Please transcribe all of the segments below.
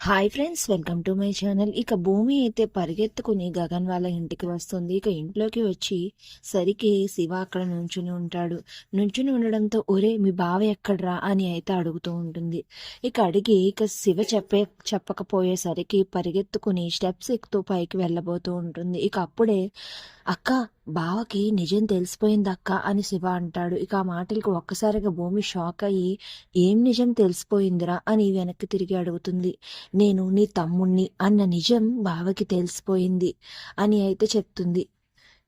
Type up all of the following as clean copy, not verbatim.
Hi friends, welcome to my channel. ఇక భూమి అయితే పరిగెత్తుకుని గగన్ వాళ్ళ ఇంటికి వస్తుంది. ఇక ఇంట్లోకి వచ్చి సరికి శివ అక్కడ నుంచుని ఉంటాడు. నుంచుని ఉండడంతో ఒరే మీ బావ ఎక్కడ్రా అని అయితే అడుగుతూ ఉంటుంది. ఇక అడిగి ఇక శివ చెప్పకపోయేసరికి పరిగెత్తుకుని స్టెప్స్ ఎక్కుతూ పైకి వెళ్ళబోతూ ఉంటుంది. ఇక అప్పుడే అక్క, బావకి నిజం తెలిసిపోయింది అక్క అని శివ అంటాడు. ఇక ఆ మాటలకు ఒక్కసారిగా భూమి షాక్ అయ్యి ఏం నిజం తెలిసిపోయిందిరా అని వెనక్కి తిరిగి అడుగుతుంది. నేను నీ తమ్ముణ్ణి అన్న నిజం బావకి తెలిసిపోయింది అని అయితే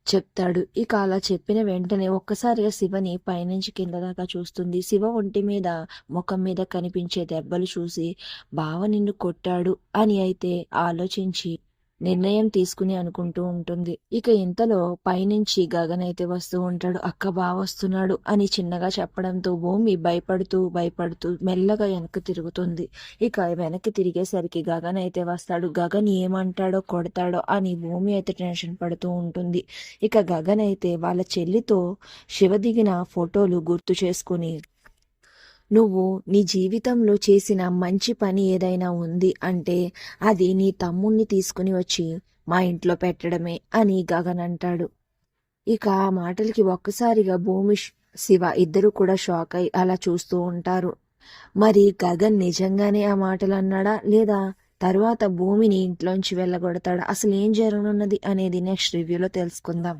చెప్తాడు. ఇక అలా చెప్పిన వెంటనే ఒక్కసారిగా శివని పైనుంచి కింద దాకా చూస్తుంది. శివ ఒంటి మీద ముఖం మీద కనిపించే దెబ్బలు చూసి బావ నిన్ను కొట్టాడు అని అయితే ఆలోచించి నిర్ణయం తీసుకుని అనుకుంటూ ఉంటుంది. ఇక ఇంతలో పైనుంచి గగన్ అయితే వస్తూ ఉంటాడు. అక్క బావ వస్తున్నాడు అని చిన్నగా చెప్పడంతో భూమి భయపడుతూ మెల్లగా వెనక్కి తిరుగుతుంది. ఇక వెనక్కి తిరిగేసరికి గగన్ అయితే వస్తాడు. గగన్ ఏమంటాడో కొడతాడో అని భూమి అయితే టెన్షన్ పడుతూ ఉంటుంది. ఇక గగన్ అయితే వాళ్ళ చెల్లితో శివ దిగిన ఫోటోలు గుర్తు చేసుకుని నువ్వు నీ జీవితంలో చేసిన మంచి పని ఏదైనా ఉంది అంటే అది నీ తమ్ముణ్ణి తీసుకుని వచ్చి మా ఇంట్లో పెట్టడమే అని గగన్ అంటాడు. ఇక ఆ మాటలకి ఒక్కసారిగా భూమి శివ ఇద్దరు కూడా షాక్ అయి అలా చూస్తూ ఉంటారు. మరి గగన్ నిజంగానే ఆ మాటలు అన్నాడా లేదా తర్వాత భూమిని ఇంట్లోంచి వెళ్ళగొడతాడా? అసలు ఏం జరగనున్నది అనేది నెక్స్ట్ రివ్యూలో తెలుసుకుందాం.